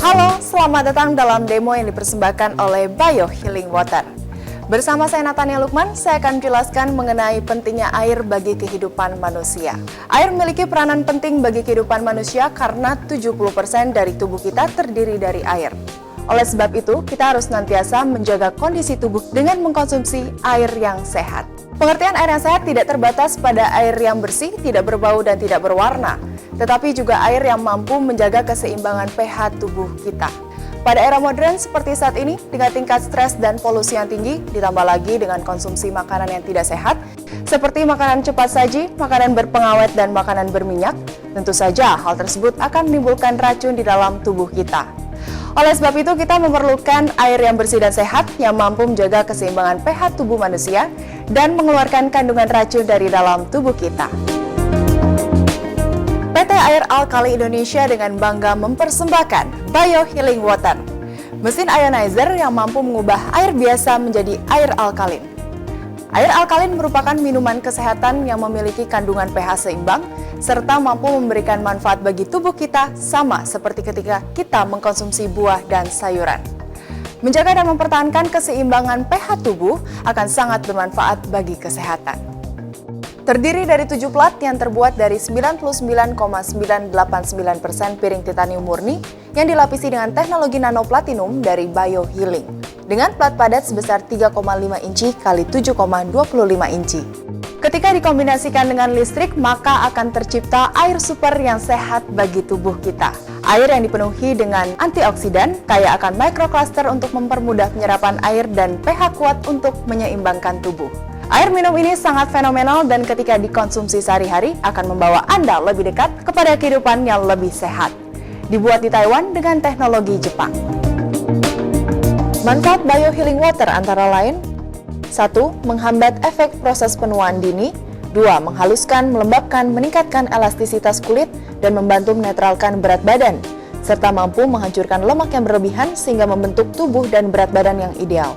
Halo, selamat datang dalam demo yang dipersembahkan oleh Bio Healing Water. Bersama saya Natania Lukman, saya akan menjelaskan mengenai pentingnya air bagi kehidupan manusia. Air memiliki peranan penting bagi kehidupan manusia karena 70% dari tubuh kita terdiri dari air. Oleh sebab itu, kita harus senantiasa menjaga kondisi tubuh dengan mengkonsumsi air yang sehat. Pengertian air yang sehat tidak terbatas pada air yang bersih, tidak berbau dan tidak berwarna, tetapi juga air yang mampu menjaga keseimbangan pH tubuh kita. Pada era modern seperti saat ini, dengan tingkat stres dan polusi yang tinggi, ditambah lagi dengan konsumsi makanan yang tidak sehat, seperti makanan cepat saji, makanan berpengawet, dan makanan berminyak, tentu saja hal tersebut akan menimbulkan racun di dalam tubuh kita. Oleh sebab itu, kita memerlukan air yang bersih dan sehat yang mampu menjaga keseimbangan pH tubuh manusia dan mengeluarkan kandungan racun dari dalam tubuh kita. PT Air Alkali Indonesia dengan bangga mempersembahkan Bio Healing Water, mesin ionizer yang mampu mengubah air biasa menjadi air alkalin. Air alkalin merupakan minuman kesehatan yang memiliki kandungan pH seimbang, serta mampu memberikan manfaat bagi tubuh kita sama seperti ketika kita mengkonsumsi buah dan sayuran. Menjaga dan mempertahankan keseimbangan pH tubuh akan sangat bermanfaat bagi kesehatan. Terdiri dari 7 plat yang terbuat dari 99,989% piring titanium murni yang dilapisi dengan teknologi nano platinum dari Bio Healing dengan plat padat sebesar 3,5 inci x 7,25 inci. Ketika dikombinasikan dengan listrik, maka akan tercipta air super yang sehat bagi tubuh kita. Air yang dipenuhi dengan antioksidan, kaya akan microcluster untuk mempermudah penyerapan air dan pH kuat untuk menyeimbangkan tubuh. Air minum ini sangat fenomenal dan ketika dikonsumsi sehari-hari akan membawa Anda lebih dekat kepada kehidupan yang lebih sehat. Dibuat di Taiwan dengan teknologi Jepang. Manfaat Bio Healing Water antara lain: 1. Menghambat efek proses penuaan dini. 2. Menghaluskan, melembabkan, meningkatkan elastisitas kulit dan membantu menetralkan berat badan, serta mampu menghancurkan lemak yang berlebihan sehingga membentuk tubuh dan berat badan yang ideal.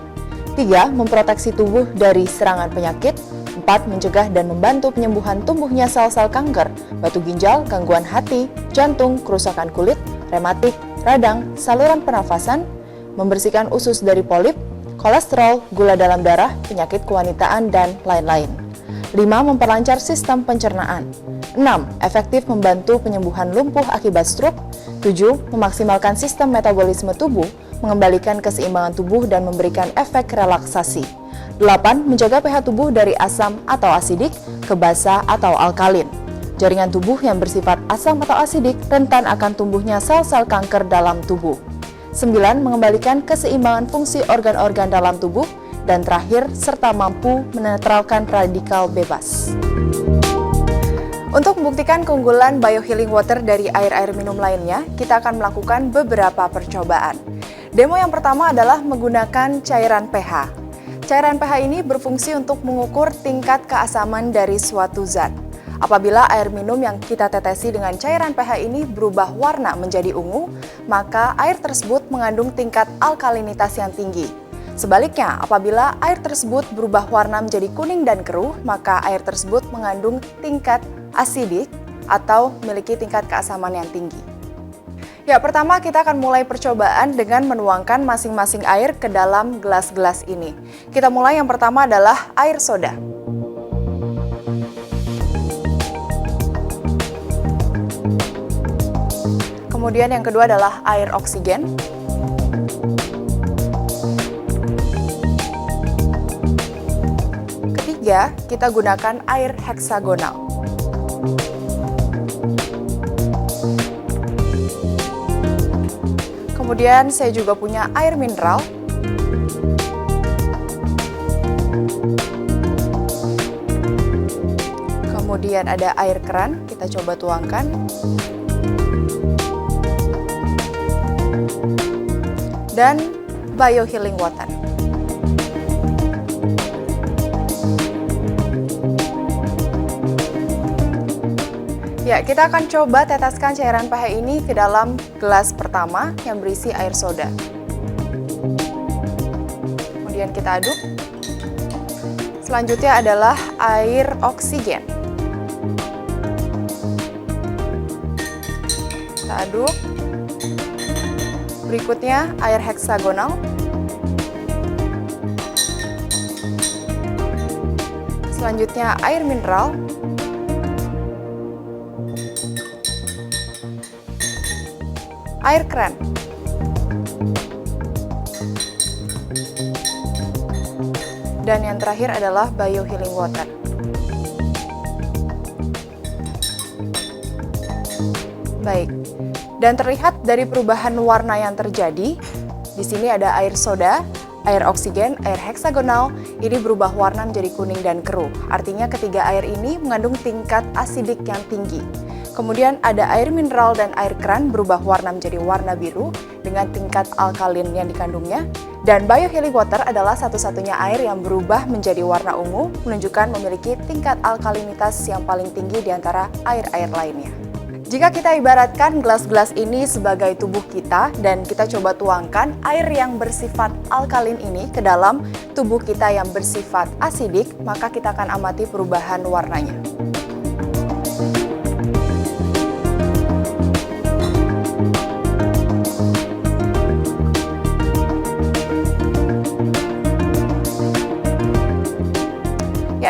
3. Memproteksi tubuh dari serangan penyakit. 4. Mencegah dan membantu penyembuhan tumbuhnya sel-sel kanker, batu ginjal, gangguan hati, jantung, kerusakan kulit, rematik, radang, saluran pernafasan, membersihkan usus dari polip, kolesterol, gula dalam darah, penyakit kewanitaan, dan lain-lain. 5. Memperlancar sistem pencernaan. 6. Efektif membantu penyembuhan lumpuh akibat stroke. 7. Memaksimalkan sistem metabolisme tubuh, mengembalikan keseimbangan tubuh dan memberikan efek relaksasi. 8. Menjaga pH tubuh dari asam atau asidik ke basa atau alkalin. Jaringan tubuh yang bersifat asam atau asidik rentan akan tumbuhnya sel-sel kanker dalam tubuh. 9. Mengembalikan keseimbangan fungsi organ-organ dalam tubuh. Dan terakhir, serta mampu menetralkan radikal bebas. Untuk membuktikan keunggulan Bio Healing Water dari air-air minum lainnya, kita akan melakukan beberapa percobaan. Demo yang pertama adalah menggunakan cairan pH. Cairan pH ini berfungsi untuk mengukur tingkat keasaman dari suatu zat. Apabila air minum yang kita tetesi dengan cairan pH ini berubah warna menjadi ungu, maka air tersebut mengandung tingkat alkalinitas yang tinggi. Sebaliknya, apabila air tersebut berubah warna menjadi kuning dan keruh, maka air tersebut mengandung tingkat asidik atau memiliki tingkat keasaman yang tinggi. Ya, pertama kita akan mulai percobaan dengan menuangkan masing-masing air ke dalam gelas-gelas ini. Kita mulai, yang pertama adalah air soda. Kemudian yang kedua adalah air oksigen. Ketiga, kita gunakan air heksagonal. Kemudian saya juga punya air mineral. Kemudian ada air keran, kita coba tuangkan. Dan Bio Healing Water. Ya, kita akan coba teteskan cairan pH ini ke dalam gelas pertama yang berisi air soda. Kemudian kita aduk. Selanjutnya adalah air oksigen. Kita aduk. Berikutnya air heksagonal. Selanjutnya air mineral. Air keran. Dan yang terakhir adalah biohealing water. Baik. Dan terlihat dari perubahan warna yang terjadi, di sini ada air soda, air oksigen, air heksagonal, ini berubah warna menjadi kuning dan keruh. Artinya ketiga air ini mengandung tingkat asidik yang tinggi. Kemudian ada air mineral dan air keran berubah warna menjadi warna biru dengan tingkat alkalin yang dikandungnya. Dan biohealing water adalah satu-satunya air yang berubah menjadi warna ungu, menunjukkan memiliki tingkat alkalinitas yang paling tinggi di antara air-air lainnya. Jika kita ibaratkan gelas-gelas ini sebagai tubuh kita dan kita coba tuangkan air yang bersifat alkalin ini ke dalam tubuh kita yang bersifat asidik, maka kita akan amati perubahan warnanya.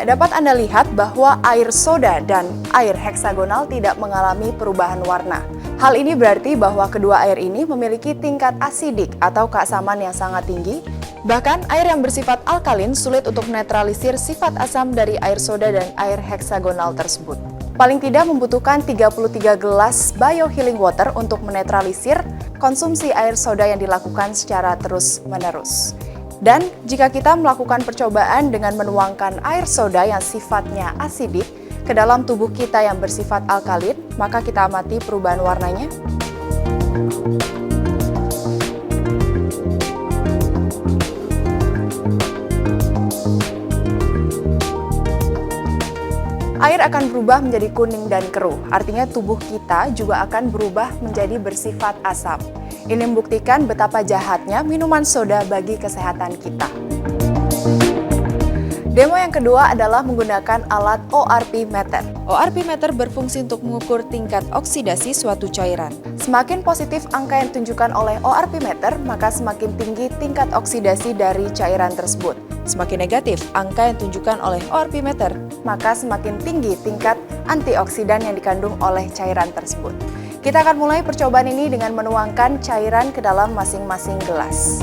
Dapat Anda lihat bahwa air soda dan air heksagonal tidak mengalami perubahan warna. Hal ini berarti bahwa kedua air ini memiliki tingkat asidik atau keasaman yang sangat tinggi. Bahkan air yang bersifat alkalin sulit untuk menetralisir sifat asam dari air soda dan air heksagonal tersebut. Paling tidak membutuhkan 33 gelas biohealing water untuk menetralisir konsumsi air soda yang dilakukan secara terus-menerus. Dan jika kita melakukan percobaan dengan menuangkan air soda yang sifatnya asidik ke dalam tubuh kita yang bersifat alkalin, maka kita amati perubahan warnanya. Air akan berubah menjadi kuning dan keruh, artinya tubuh kita juga akan berubah menjadi bersifat asam. Ini membuktikan betapa jahatnya minuman soda bagi kesehatan kita. Demo yang kedua adalah menggunakan alat ORP meter. ORP meter berfungsi untuk mengukur tingkat oksidasi suatu cairan. Semakin positif angka yang ditunjukkan oleh ORP meter, maka semakin tinggi tingkat oksidasi dari cairan tersebut. Semakin negatif angka yang ditunjukkan oleh ORP meter, maka semakin tinggi tingkat antioksidan yang dikandung oleh cairan tersebut. Kita akan mulai percobaan ini dengan menuangkan cairan ke dalam masing-masing gelas.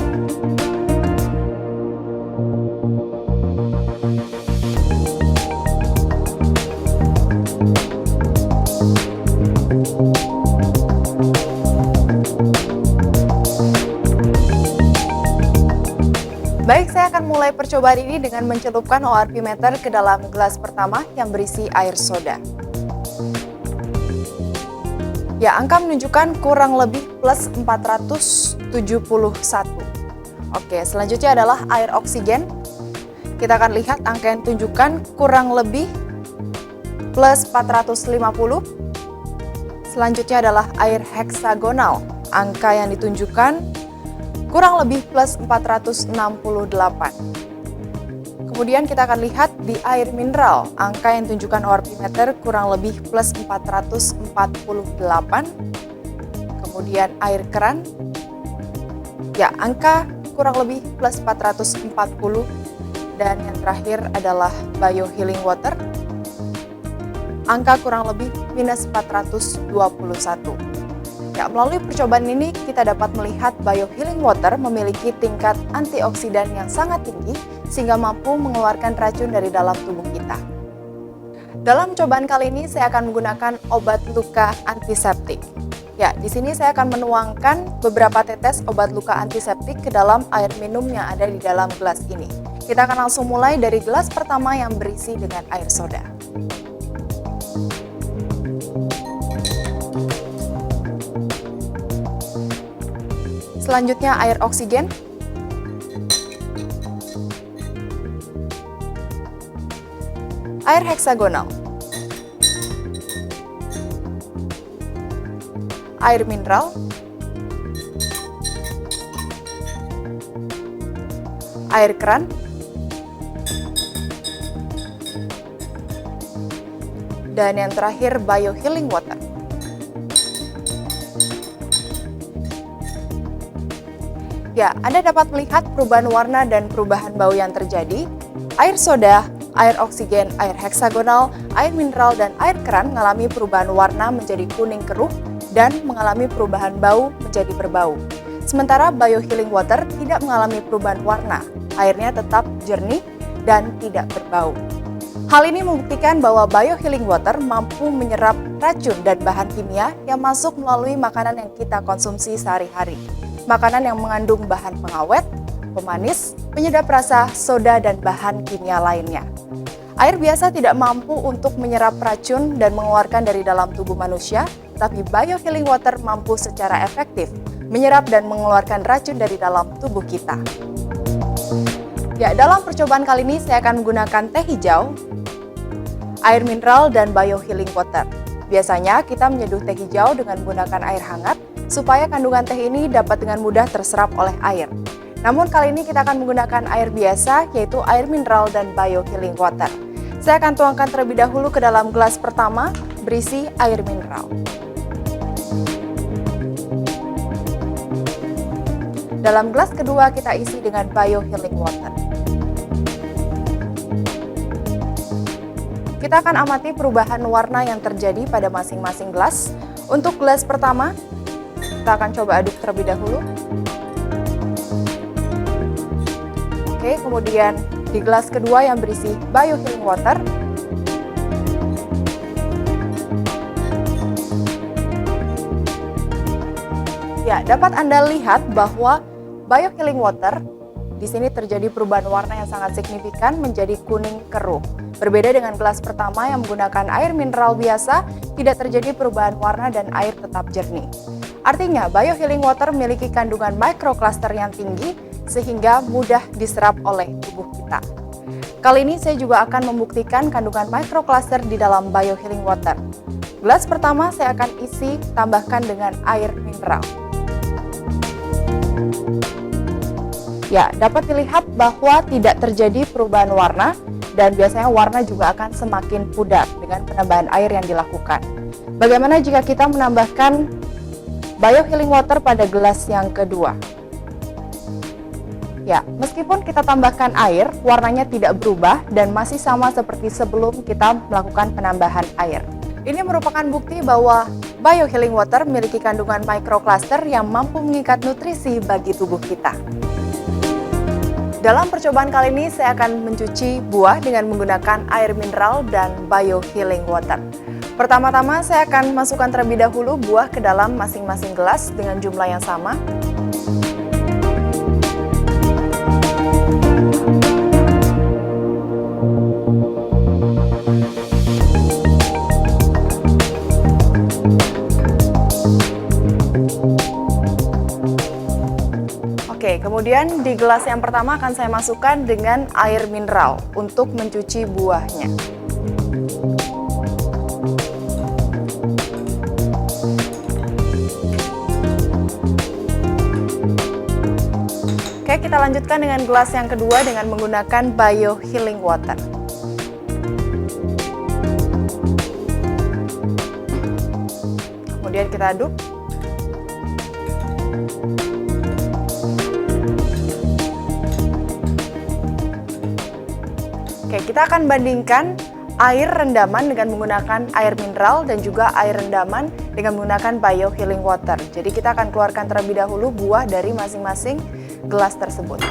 Baik, saya akan mulai percobaan ini dengan mencelupkan ORP meter ke dalam gelas pertama yang berisi air soda. Ya, angka menunjukkan kurang lebih plus 471. Oke, selanjutnya adalah air oksigen. Kita akan lihat angka yang ditunjukkan kurang lebih plus 450. Selanjutnya adalah air heksagonal. Angka yang ditunjukkan kurang lebih plus 468. Kemudian kita akan lihat di air mineral, angka yang ditunjukkan ORP meter kurang lebih plus 448. Kemudian air keran, ya angka kurang lebih plus 440. Dan yang terakhir adalah biohealing water, angka kurang lebih minus 421. Ya, melalui percobaan ini kita dapat melihat biohealing water memiliki tingkat antioksidan yang sangat tinggi sehingga mampu mengeluarkan racun dari dalam tubuh kita. Dalam cobaan kali ini saya akan menggunakan obat luka antiseptik. Ya, di sini saya akan menuangkan beberapa tetes obat luka antiseptik ke dalam air minum yang ada di dalam gelas ini. Kita akan langsung mulai dari gelas pertama yang berisi dengan air soda. Selanjutnya air oksigen. Air heksagonal. Air mineral. Air keran. Dan yang terakhir biohealing water. Ya, Anda dapat melihat perubahan warna dan perubahan bau yang terjadi. Air soda, air oksigen, air heksagonal, air mineral, dan air keran mengalami perubahan warna menjadi kuning keruh dan mengalami perubahan bau menjadi berbau. Sementara biohealing water tidak mengalami perubahan warna, airnya tetap jernih dan tidak berbau. Hal ini membuktikan bahwa biohealing water mampu menyerap racun dan bahan kimia yang masuk melalui makanan yang kita konsumsi sehari-hari. Makanan yang mengandung bahan pengawet, pemanis, penyedap rasa, soda, dan bahan kimia lainnya. Air biasa tidak mampu untuk menyerap racun dan mengeluarkan dari dalam tubuh manusia, tapi biohealing water mampu secara efektif menyerap dan mengeluarkan racun dari dalam tubuh kita. Ya, dalam percobaan kali ini saya akan menggunakan teh hijau, air mineral, dan biohealing water. Biasanya kita menyeduh teh hijau dengan menggunakan air hangat supaya kandungan teh ini dapat dengan mudah terserap oleh air. Namun kali ini kita akan menggunakan air biasa, yaitu air mineral dan biohealing water. Saya akan tuangkan terlebih dahulu ke dalam gelas pertama berisi air mineral. Dalam gelas kedua kita isi dengan biohealing water. Kita akan amati perubahan warna yang terjadi pada masing-masing gelas. Untuk gelas pertama, kita akan coba aduk terlebih dahulu. Oke, kemudian di gelas kedua yang berisi biohealing water. Ya, dapat Anda lihat bahwa biohealing water di sini terjadi perubahan warna yang sangat signifikan menjadi kuning keruh. Berbeda dengan gelas pertama yang menggunakan air mineral biasa, tidak terjadi perubahan warna dan air tetap jernih. Artinya, biohealing water memiliki kandungan microcluster yang tinggi sehingga mudah diserap oleh tubuh kita. Kali ini saya juga akan membuktikan kandungan microcluster di dalam biohealing water. Gelas pertama saya akan isi tambahkan dengan air mineral. Ya, dapat dilihat bahwa tidak terjadi perubahan warna dan biasanya warna juga akan semakin pudar dengan penambahan air yang dilakukan. Bagaimana jika kita menambahkan biohealing water pada gelas yang kedua? Ya, meskipun kita tambahkan air, warnanya tidak berubah dan masih sama seperti sebelum kita melakukan penambahan air. Ini merupakan bukti bahwa biohealing water memiliki kandungan microcluster yang mampu mengikat nutrisi bagi tubuh kita. Dalam percobaan kali ini saya akan mencuci buah dengan menggunakan air mineral dan biohealing water. Pertama-tama saya akan masukkan terlebih dahulu buah ke dalam masing-masing gelas dengan jumlah yang sama. Oke, kemudian di gelas yang pertama akan saya masukkan dengan air mineral untuk mencuci buahnya. Oke, kita lanjutkan dengan gelas yang kedua dengan menggunakan biohealing water. Kemudian kita aduk. Oke, kita akan bandingkan air rendaman dengan menggunakan air mineral dan juga air rendaman dengan menggunakan biohealing water. Jadi kita akan keluarkan terlebih dahulu buah dari masing-masing gelas tersebut.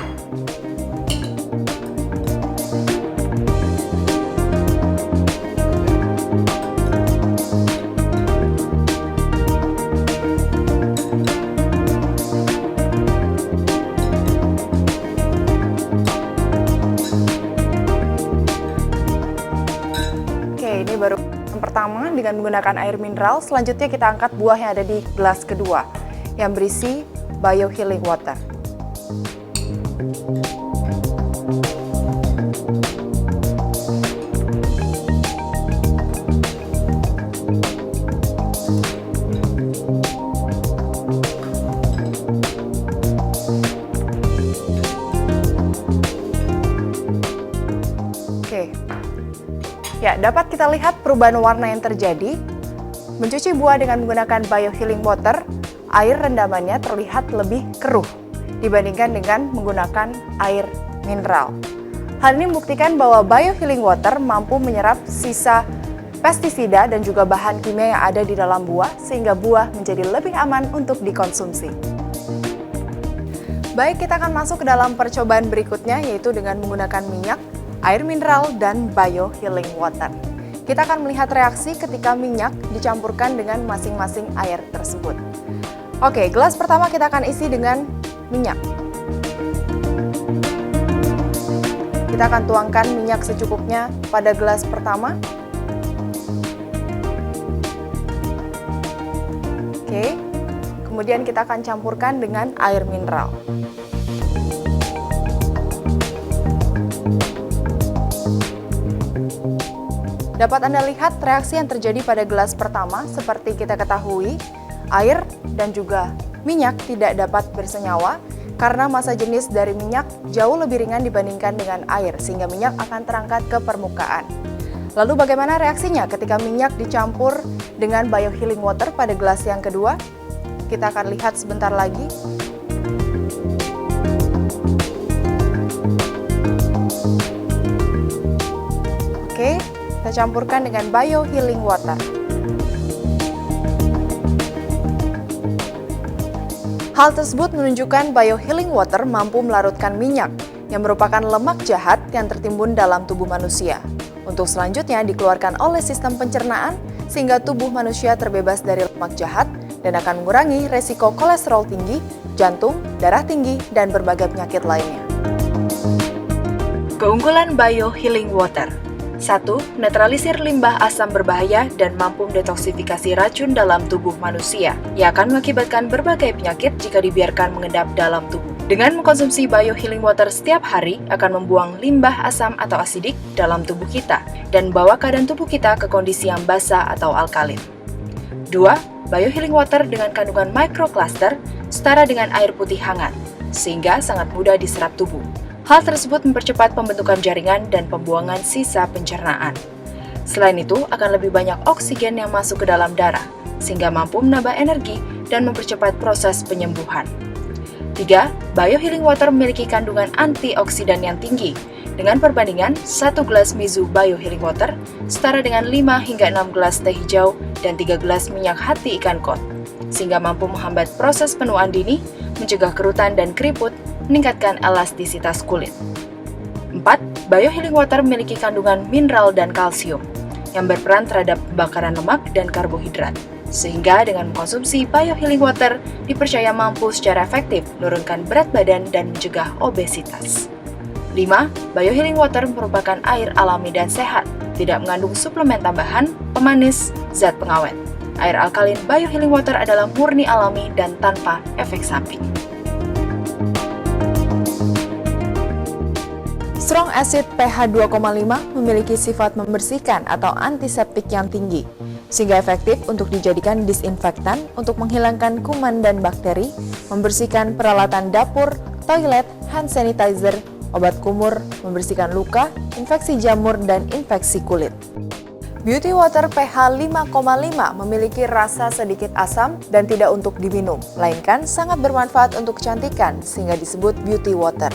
Ini baru yang pertama dengan menggunakan air mineral. Selanjutnya kita angkat buah yang ada di gelas kedua yang berisi biohealing water. Oke. Ya, dapat kita lihat perubahan warna yang terjadi. Mencuci buah dengan menggunakan biohealing water, air rendamannya terlihat lebih keruh. dibandingkan dengan menggunakan air mineral. Hal ini membuktikan bahwa biohealing water mampu menyerap sisa pestisida dan juga bahan kimia yang ada di dalam buah sehingga buah menjadi lebih aman untuk dikonsumsi. Baik, kita akan masuk ke dalam percobaan berikutnya yaitu dengan menggunakan minyak, air mineral, dan biohealing water. Kita akan melihat reaksi ketika minyak dicampurkan dengan masing-masing air tersebut. Oke, gelas pertama kita akan isi dengan minyak. Kita akan tuangkan minyak secukupnya pada gelas pertama. Oke, kemudian kita akan campurkan dengan air mineral. Dapat Anda lihat reaksi yang terjadi pada gelas pertama. Seperti kita ketahui, air dan juga minyak tidak dapat bersenyawa karena massa jenis dari minyak jauh lebih ringan dibandingkan dengan air, sehingga minyak akan terangkat ke permukaan. Lalu bagaimana reaksinya ketika minyak dicampur dengan biohealing water pada gelas yang kedua? Kita akan lihat sebentar lagi. Oke, kita campurkan dengan biohealing water. Hal tersebut menunjukkan biohealing water mampu melarutkan minyak yang merupakan lemak jahat yang tertimbun dalam tubuh manusia. Untuk selanjutnya dikeluarkan oleh sistem pencernaan sehingga tubuh manusia terbebas dari lemak jahat dan akan mengurangi resiko kolesterol tinggi, jantung, darah tinggi, dan berbagai penyakit lainnya. Keunggulan biohealing water. 1. Netralisir limbah asam berbahaya dan mampu mendetoksifikasi racun dalam tubuh manusia, yang akan mengakibatkan berbagai penyakit jika dibiarkan mengendap dalam tubuh. Dengan mengkonsumsi biohealing water setiap hari, akan membuang limbah asam atau asidik dalam tubuh kita, dan membawa keadaan tubuh kita ke kondisi yang basah atau alkalin. 2. Biohealing water dengan kandungan microcluster setara dengan air putih hangat, sehingga sangat mudah diserap tubuh. Hal tersebut mempercepat pembentukan jaringan dan pembuangan sisa pencernaan. Selain itu, akan lebih banyak oksigen yang masuk ke dalam darah, sehingga mampu menambah energi dan mempercepat proses penyembuhan. 3. Biohealing water memiliki kandungan antioksidan yang tinggi, dengan perbandingan 1 gelas Mizu Biohealing Water setara dengan 5 hingga 6 gelas teh hijau dan 3 gelas minyak hati ikan kod, sehingga mampu menghambat proses penuaan dini, mencegah kerutan dan keriput, meningkatkan elastisitas kulit. 4. Biohealing water memiliki kandungan mineral dan kalsium yang berperan terhadap pembakaran lemak dan karbohidrat, sehingga dengan mengkonsumsi biohealing water dipercaya mampu secara efektif menurunkan berat badan dan mencegah obesitas. 5. Biohealing water merupakan air alami dan sehat, tidak mengandung suplemen tambahan, pemanis, zat pengawet. Air alkalin biohealing water adalah murni alami dan tanpa efek samping. Strong acid pH 2,5 memiliki sifat membersihkan atau antiseptik yang tinggi, sehingga efektif untuk dijadikan disinfektan untuk menghilangkan kuman dan bakteri, membersihkan peralatan dapur, toilet, hand sanitizer, obat kumur, membersihkan luka, infeksi jamur, dan infeksi kulit. Beauty water pH 5,5 memiliki rasa sedikit asam dan tidak untuk diminum, melainkan sangat bermanfaat untuk kecantikan sehingga disebut beauty water.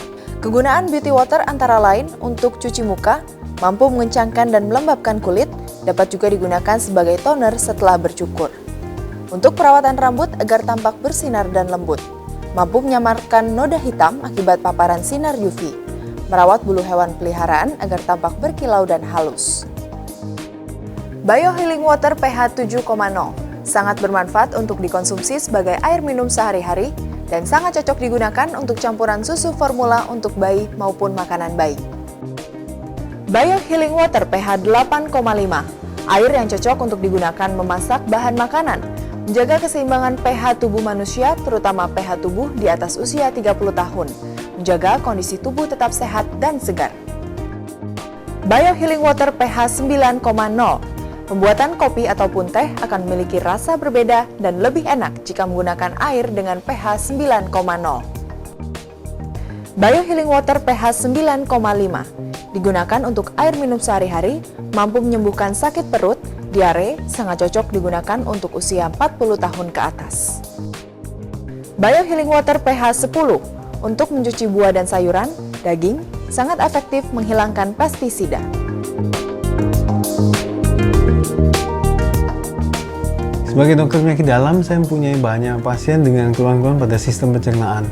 Kegunaan beauty water antara lain untuk cuci muka, mampu mengencangkan dan melembabkan kulit, dapat juga digunakan sebagai toner setelah bercukur. Untuk perawatan rambut agar tampak bersinar dan lembut, mampu menyamarkan noda hitam akibat paparan sinar UV, merawat bulu hewan peliharaan agar tampak berkilau dan halus. Biohealing water pH 7,0 sangat bermanfaat untuk dikonsumsi sebagai air minum sehari-hari dan sangat cocok digunakan untuk campuran susu formula untuk bayi maupun makanan bayi. Biohealing water pH 8,5, air yang cocok untuk digunakan memasak bahan makanan, menjaga keseimbangan pH tubuh manusia, terutama pH tubuh di atas usia 30 tahun, menjaga kondisi tubuh tetap sehat dan segar. Biohealing water pH 9,0, pembuatan kopi ataupun teh akan memiliki rasa berbeda dan lebih enak jika menggunakan air dengan pH 9,0. Biohealing water pH 9,5 digunakan untuk air minum sehari-hari, mampu menyembuhkan sakit perut, diare, sangat cocok digunakan untuk usia 40 tahun ke atas. Biohealing water pH 10 Untuk mencuci buah dan sayuran, daging, sangat efektif menghilangkan pestisida. Sebagai dokter penyakit dalam, saya mempunyai banyak pasien dengan keluhan-keluhan pada sistem pencernaan.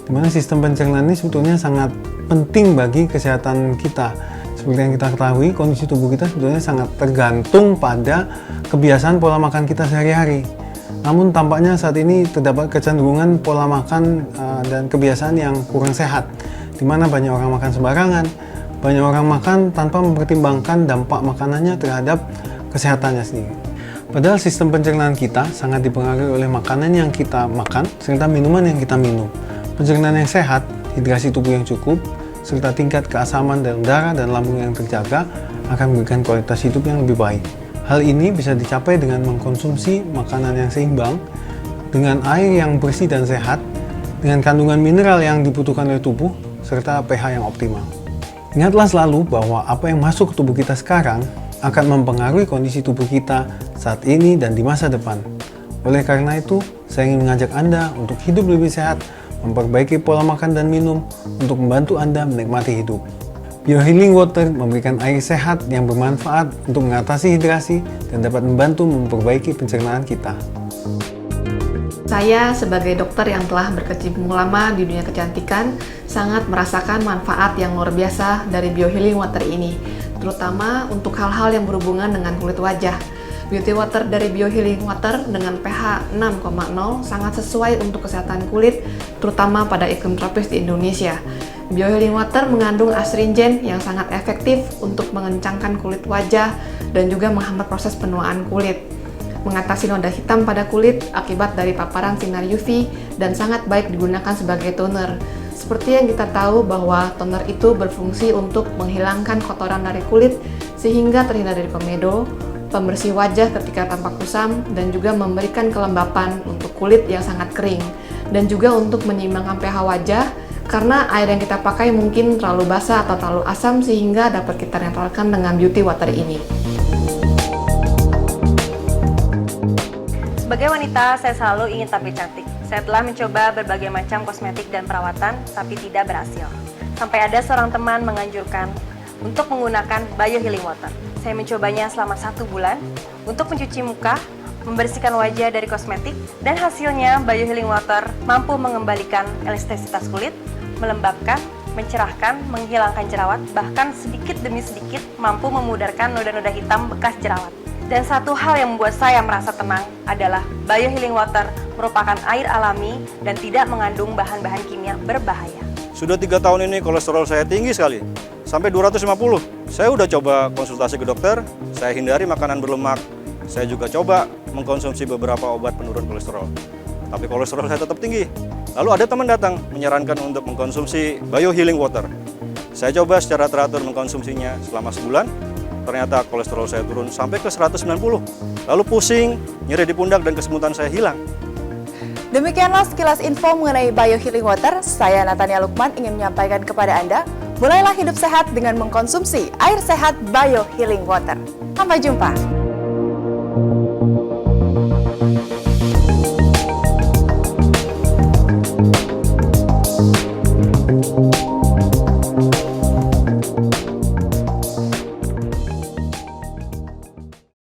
Di mana sistem pencernaan ini sebetulnya sangat penting bagi kesehatan kita. Seperti yang kita ketahui, kondisi tubuh kita sebetulnya sangat tergantung pada kebiasaan pola makan kita sehari-hari. Namun tampaknya saat ini terdapat kecenderungan pola makan dan kebiasaan yang kurang sehat, di mana banyak orang makan sembarangan, banyak orang makan tanpa mempertimbangkan dampak makanannya terhadap kesehatannya sendiri. Padahal sistem pencernaan kita sangat dipengaruhi oleh makanan yang kita makan serta minuman yang kita minum. Pencernaan yang sehat, hidrasi tubuh yang cukup, serta tingkat keasaman dalam darah dan lambung yang terjaga akan memberikan kualitas hidup yang lebih baik. Hal ini bisa dicapai dengan mengkonsumsi makanan yang seimbang, dengan air yang bersih dan sehat, dengan kandungan mineral yang dibutuhkan oleh tubuh, serta pH yang optimal. Ingatlah selalu bahwa apa yang masuk ke tubuh kita sekarang akan mempengaruhi kondisi tubuh kita saat ini dan di masa depan. Oleh karena itu, saya ingin mengajak Anda untuk hidup lebih sehat, memperbaiki pola makan dan minum untuk membantu Anda menikmati hidup. BioHealing Water memberikan air sehat yang bermanfaat untuk mengatasi hidrasi dan dapat membantu memperbaiki pencernaan kita. Saya sebagai dokter yang telah berkecimpung lama di dunia kecantikan sangat merasakan manfaat yang luar biasa dari BioHealing Water ini, terutama untuk hal-hal yang berhubungan dengan kulit wajah. Beauty Water dari BioHealing Water dengan pH 6,0 sangat sesuai untuk kesehatan kulit, terutama pada iklim tropis di Indonesia. BioHealing Water mengandung astringen yang sangat efektif untuk mengencangkan kulit wajah dan juga menghambat proses penuaan kulit, mengatasi noda hitam pada kulit akibat dari paparan sinar UV, dan sangat baik digunakan sebagai toner. Seperti yang kita tahu bahwa toner itu berfungsi untuk menghilangkan kotoran dari kulit sehingga terhindar dari komedo, pembersih wajah ketika tampak kusam, dan juga memberikan kelembapan untuk kulit yang sangat kering, dan juga untuk menyeimbangkan pH wajah karena air yang kita pakai mungkin terlalu basah atau terlalu asam sehingga dapat kita netralkan dengan Beauty Water ini. Sebagai wanita, saya selalu ingin tampil cantik. Saya telah mencoba berbagai macam kosmetik dan perawatan, tapi tidak berhasil. Sampai ada seorang teman menganjurkan untuk menggunakan BioHealing Water. Saya mencobanya selama 1 bulan untuk mencuci muka, membersihkan wajah dari kosmetik, dan hasilnya BioHealing Water mampu mengembalikan elastisitas kulit, melembabkan, mencerahkan, menghilangkan jerawat, bahkan sedikit demi sedikit mampu memudarkan noda-noda hitam bekas jerawat. Dan satu hal yang membuat saya merasa tenang adalah BioHealing Water merupakan air alami dan tidak mengandung bahan-bahan kimia berbahaya. Sudah 3 tahun ini kolesterol saya tinggi sekali, sampai 250. Saya udah coba konsultasi ke dokter, saya hindari makanan berlemak. Saya juga coba mengkonsumsi beberapa obat penurun kolesterol, tapi kolesterol saya tetap tinggi. Lalu ada teman datang menyarankan untuk mengkonsumsi BioHealing Water. Saya coba secara teratur mengkonsumsinya selama sebulan. Ternyata kolesterol saya turun sampai ke 190. Lalu pusing, nyeri di pundak, dan kesemutan saya hilang. Demikianlah sekilas info mengenai BioHealing Water. Saya Natania Lukman ingin menyampaikan kepada Anda, mulailah hidup sehat dengan mengkonsumsi air sehat BioHealing Water. Sampai jumpa.